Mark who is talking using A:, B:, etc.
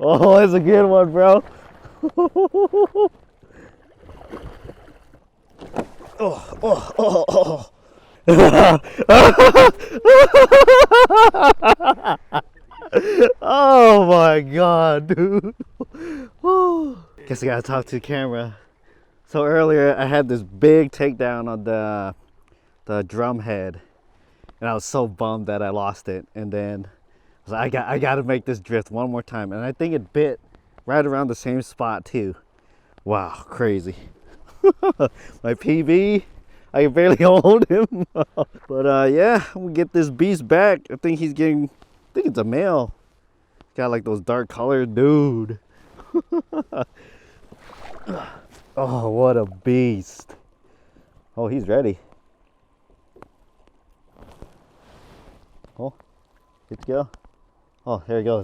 A: Oh, it's a good one, bro. Oh, oh, oh, oh. Oh my god, dude. Guess I gotta talk to the camera. So earlier I had this big takedown on the drum head, and I was so bummed that I lost it. And then I was like, I gotta make this drift one more time, and I think it bit right around the same spot too. Wow, crazy. My PB, I can barely hold him. But yeah, we'll get this beast back. I think it's a male. Got like those dark colored, dude. Oh, what a beast. Oh, he's ready. Oh, good to go. Oh, there he goes.